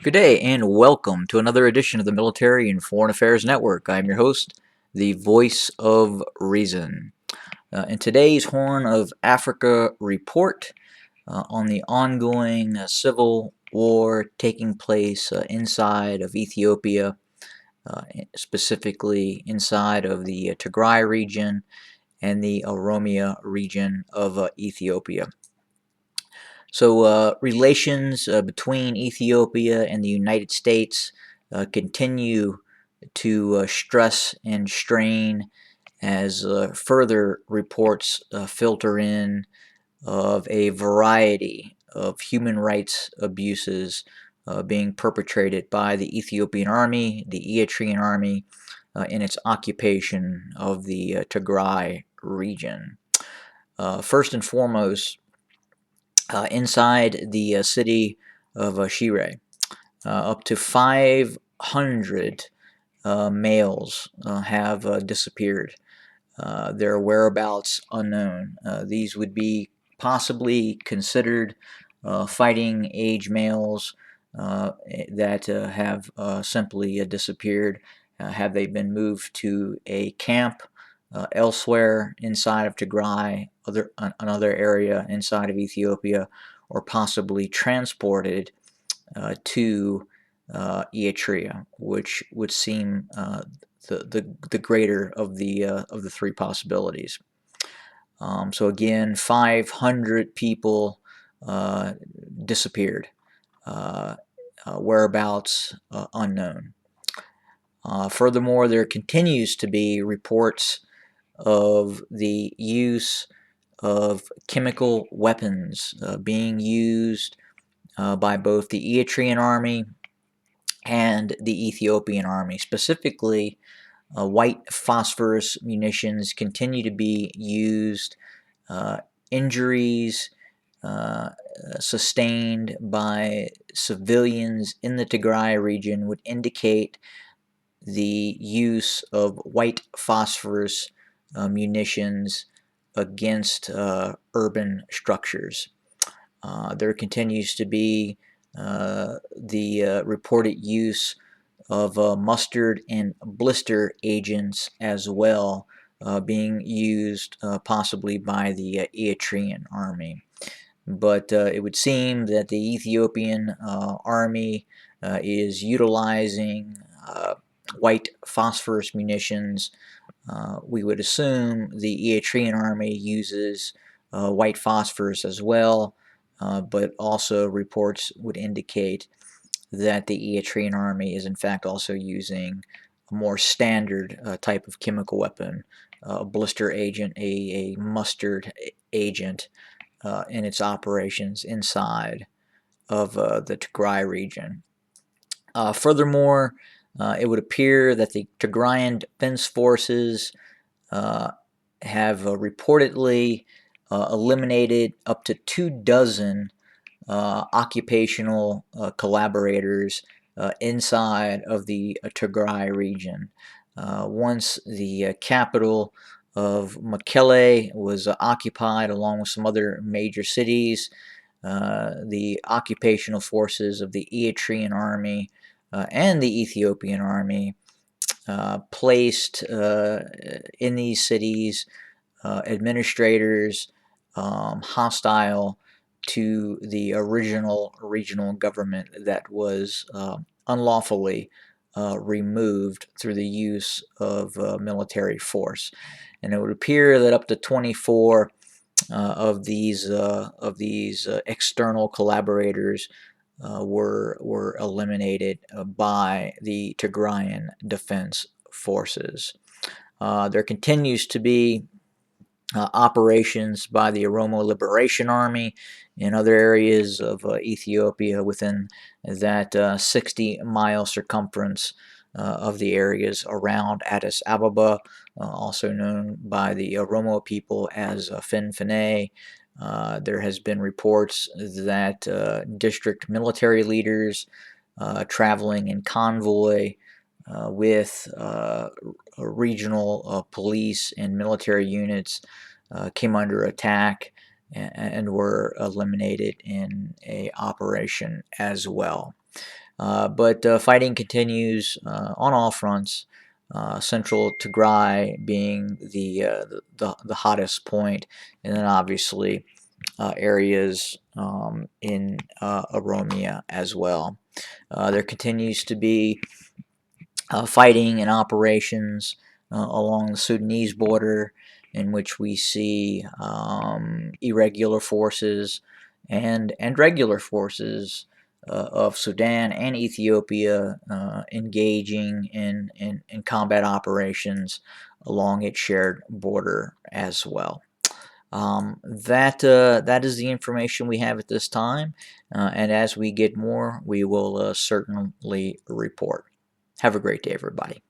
Good day and welcome to another edition of the Military and Foreign Affairs Network. I'm your host, the voice of reason. In today's Horn of Africa report on the ongoing civil war taking place inside of Ethiopia, specifically inside of the Tigray region and the Oromia region of Ethiopia. So relations between Ethiopia and the United States continue to stress and strain as further reports filter in of a variety of human rights abuses being perpetrated by the Ethiopian army, the Eritrean army, in its occupation of the Tigray region. First and foremost, inside the city of Shire. Up to 500 males have disappeared. Their whereabouts unknown. These would be possibly considered fighting age males that have simply disappeared. Have they been moved to a camp elsewhere inside of Tigray, another area inside of Ethiopia, or possibly transported to Eritrea, which would seem the greater of the three possibilities. So again, 500 people disappeared, whereabouts unknown. Furthermore, there continues to be reports of the use of chemical weapons being used by both the Eritrean army and the Ethiopian army. Specifically, white phosphorus munitions continue to be used. Injuries sustained by civilians in the Tigray region would indicate the use of white phosphorus munitions against urban structures. There continues to be the reported use of mustard and blister agents as well, being used possibly by the Eritrean army. But it would seem that the Ethiopian army is utilizing white phosphorus munitions. We would assume the Eritrean army uses white phosphorus as well, but also reports would indicate that the Eritrean army is in fact also using a more standard type of chemical weapon, a blister agent, a mustard agent in its operations inside of the Tigray region. Furthermore, it would appear that the Tigrayan Defense Forces have reportedly eliminated up to 24 occupational collaborators inside of the Tigray region. Once the capital of Mekelle was occupied, along with some other major cities, the occupational forces of the Eritrean army and the Ethiopian army placed in these cities administrators hostile to the original regional government that was unlawfully removed through the use of military force. And it would appear that up to 24 of these external collaborators were eliminated by the Tigrayan Defense Forces. There continues to be operations by the Oromo Liberation Army in other areas of Ethiopia within that 60-mile circumference of the areas around Addis Ababa, also known by the Oromo people as Finfinne. There has been reports that district military leaders traveling in convoy with regional police and military units came under attack and were eliminated in a operation as well. But fighting continues on all fronts. Central Tigray being the hottest point, and then obviously areas in Oromia as well. There continues to be fighting and operations along the Sudanese border, in which we see irregular forces and regular forces of Sudan and Ethiopia engaging in combat operations along its shared border as well. That is the information we have at this time, and as we get more, we will certainly report. Have a great day, everybody.